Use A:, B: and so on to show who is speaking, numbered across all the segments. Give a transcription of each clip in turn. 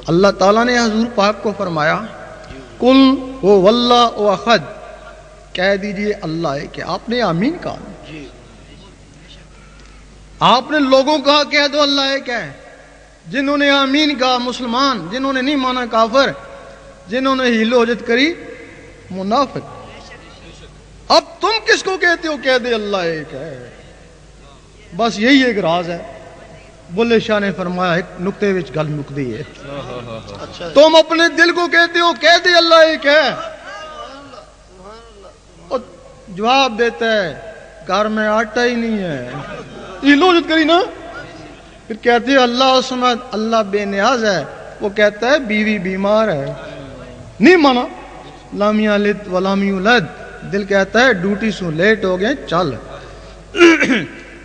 A: اللہ تعالیٰ نے حضور پاک کو فرمایا کل وہ واللہ احد، کہہ دیجئے اللہ ہے کہ آپ نے آمین کہا، آپ نے لوگوں کہا کہہ دو اللہ ہے کیا ہے، جنہوں نے آمین کہا مسلمان، جنہوں نے نہیں مانا کافر، جنہوں نے ہیل و حجت کری منافق۔ اب تم کس کو کہتے ہو کہہ دے اللہ ایک ہے، بس یہی ایک راز ہے۔ بلے شاہ نے فرمایا ایک نقطے وچ گل مکدی ہے، تم اپنے دل کو کہتے ہو کہہ دے اللہ ایک ہے، اور جواب دیتا ہے گھر میں آٹا ہی نہیں ہے، ہیل و حجت کری نا، پھر کہتے ہیں اللہ سمد، اللہ بے نیاز ہے، وہ کہتا ہے بیوی بیمار ہے، نہیں مانا لام یلد ولم یولد، دل کہتا ہے ڈیوٹی سے لیٹ ہو گئے چل۔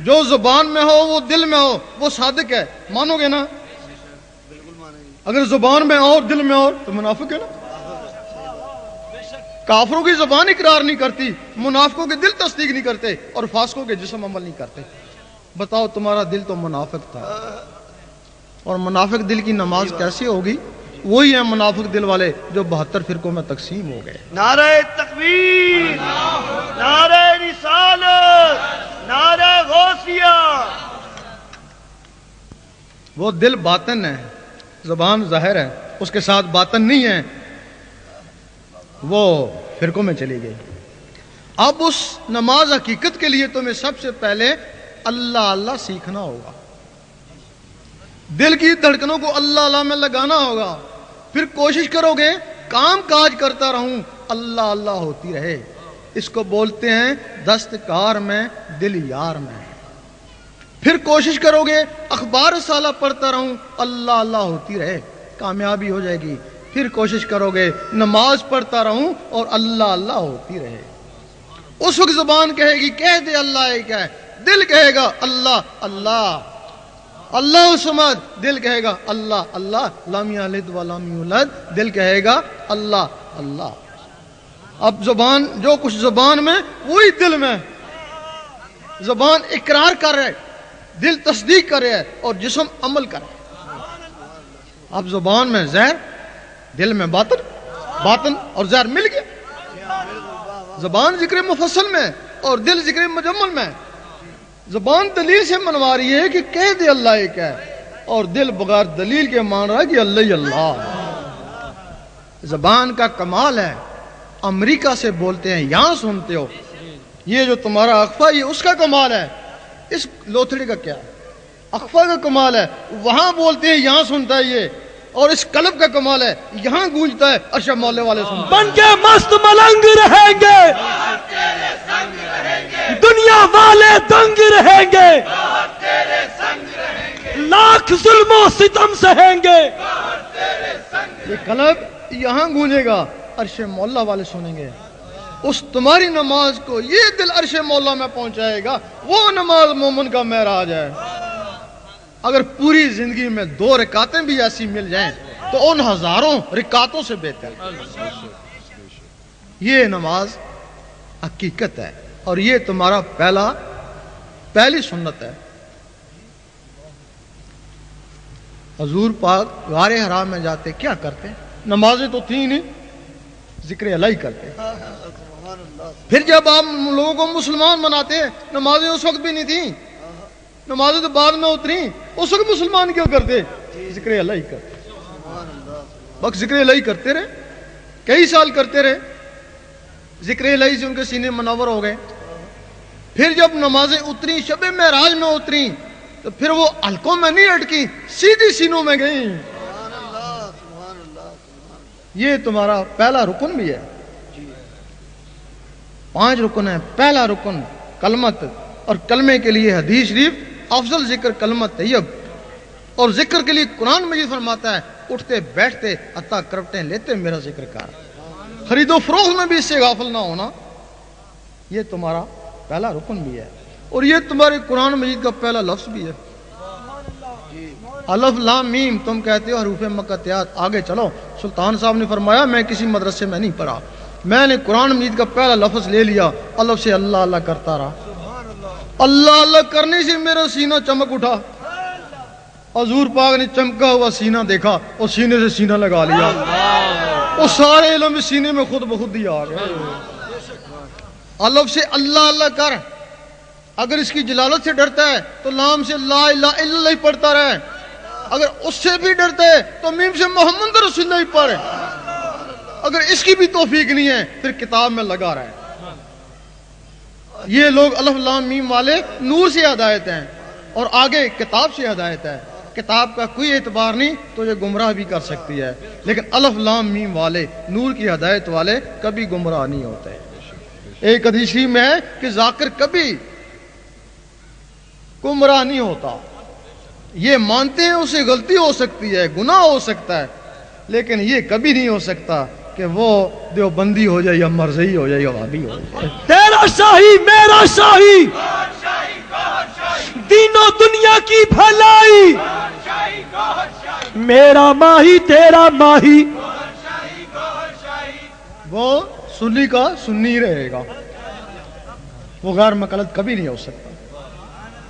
A: جو زبان میں ہو وہ دل میں ہو وہ صادق ہے، مانو گے نا؟ اگر زبان میں اور دل میں اور تو منافق ہے نا۔ کافروں کی زبان اقرار نہیں کرتی، منافقوں کے دل تصدیق نہیں کرتے، اور فاسقوں کے جسم عمل نہیں کرتے۔ بتاؤ تمہارا دل تو منافق تھا، اور منافق دل کی نماز کیسی ہوگی؟ وہی ہیں منافق دل والے جو 72 فرقوں میں تقسیم ہو گئے۔
B: نعرہ تکبیر، نعرہ رسالت، نعرہ غوثیہ۔
A: وہ دل باطن ہے، زبان ظاہر ہے، اس کے ساتھ باطن نہیں ہے، وہ فرقوں میں چلی گئی۔ اب اس نماز حقیقت کے لیے تمہیں سب سے پہلے اللہ اللہ سیکھنا ہوگا، دل کی دھڑکنوں کو اللہ اللہ میں لگانا ہوگا، پھر کوشش کرو گے کام کاج کرتا رہوں اللہ اللہ ہوتی رہے۔ اس کو بولتے ہیں دستکار میں دل یار میں۔ پھر کوشش کرو گے اخبار سالہ پڑھتا رہوں اللہ اللہ ہوتی رہے، کامیابی ہو جائے گی۔ پھر کوشش کرو گے نماز پڑھتا رہوں اور اللہ اللہ ہوتی رہے۔ اس وقت زبان کہے گی کہہ دے اللہ ایک ہے، دل کہے گا اللہ اللہ، اللہ سمد، دل کہے گا اللہ اللہ، لم یلد ولم یولد، دل کہے گا اللہ اللہ۔ اب زبان جو کچھ زبان میں وہی دل میں، زبان اقرار کر رہے، دل تصدیق کر رہے اور جسم عمل کر رہے۔ اب زبان میں زہر، دل میں باطن، باطن اور زہر مل گیا۔ زبان ذکر مفصل میں اور دل ذکر مجمل میں۔ زبان دلیل سے منوا رہی ہے کہ کہہ دے اللہ ایک ہے، اور دل بغیر دلیل کے مان رہا ہے کہ اللہ ہی اللہ۔ زبان کا کمال ہے، امریکہ سے بولتے ہیں یہاں سنتے ہو، یہ جو تمہارا اخفا یہ اس کا کمال ہے، اس لوتھڑی کا کیا ہے؟ اخفا کا کمال ہے، وہاں بولتے ہیں یہاں سنتا ہے یہ، اور اس قلب کا کمال ہے یہاں گونجتا ہے عرش مولا والے سنتے ہیں۔
C: بن کے مست ملنگ رہیں گے، دنیا والے دنگ رہیں گے، لاکھ ظلم و ستم سہیں گے،
A: یہ قلب یہاں گونجے گا عرش مولا والے سنیں گے۔ اس تمہاری نماز کو یہ دل عرش مولا میں پہنچائے گا، وہ نماز مومن کا معراج ہے۔ اگر پوری زندگی میں 2 رکعتیں بھی ایسی مل جائیں تو ان ہزاروں رکعتوں سے بہتر۔ یہ نماز حقیقت ہے، اور یہ تمہارا پہلی سنت ہے۔ حضور پاک غار حرام میں جاتے کیا کرتے؟ نمازیں تو تھیں نہیں، ذکر الہی کرتے۔ پھر جب آپ لوگوں کو مسلمان مناتے، نمازیں اس وقت بھی نہیں تھیں، نمازیں تو بعد میں اتری، اس وقت مسلمان کیوں کرتے؟ ذکر الہی کرتے۔ وقت ذکر الہی کرتے رہے، کئی سال کرتے رہے، ذکر الہی سے ان کے سینے منور ہو گئے۔ پھر جب نمازیں اتری، شب معراج میں اتری، تو پھر وہ حلقوں میں نہیں اٹکی، سیدھی سینوں میں گئیں۔ یہ تمہارا پہلا رکن بھی ہے۔ 5 رکن ہیں۔ پہلا رکن کلمت، اور کلمے کے لیے حدیث شریف افضل ذکر کلمت طیب، اور ذکر کے لیے قرآن مجید فرماتا ہے اٹھتے بیٹھتے عطا کروٹیں لیتے میرا ذکر کر۔ خرید و فروخت میں بھی اس سے غافل نہ ہونا، یہ تمہارا پہلا رکن بھی ہے، اور یہ تمہارے قرآن مجید کا پہلا لفظ بھی ہے۔ الف لام میم تم کہتے ہو حروف مقطعات، آگے چلو۔ سلطان صاحب نے فرمایا میں کسی مدرسے میں نہیں پڑھا، میں نے قرآن مجید کا پہلا لفظ لے لیا، الف سے اللہ اللہ کرتا رہا، اللہ اللہ کرنے سے میرا سینہ چمک اٹھا، حضور پاک نے چمکا ہوا سینہ دیکھا اور سینے سے سینہ لگا لیا، وہ سارے علم سینے میں خود بخود ہی آ گئے۔ الف سے اللہ اللہ کر، اگر اس کی جلالت سے ڈرتا ہے تو لام سے لا الہ الا اللہ پڑھتا رہے، اگر اس سے بھی ڈرتا ہے تو میم سے محمد رسول اللہ پڑھے، اگر اس کی بھی توفیق نہیں ہے پھر کتاب میں لگا رہے۔ یہ لوگ الف لام میم والے نور سے ہدایت ہیں اور آگے کتاب سے ہدایت ہے، کتاب کا کوئی اعتبار نہیں تو یہ گمراہ بھی کر سکتی ہے، لیکن الف لام میم والے نور کی ہدایت والے کبھی گمراہ نہیں ہوتے۔ ایک حدیث میں ہے کہ ذاکر کبھی گمراہ نہیں ہوتا، یہ مانتے ہیں اسے غلطی ہو سکتی ہے، گناہ ہو سکتا ہے، لیکن یہ کبھی نہیں ہو سکتا کہ وہ دیوبندی ہو جائے یا مرزئی ہو جائے یا وہابی ہو جائے۔
C: تیرا شاہی میرا شاہی، دین و دنیا کی بھلائی، میرا ماہی تیرا ماہی،
A: وہ سنی کا سنی رہے گا، وہ غیر مقلد کبھی نہیں ہو سکتا۔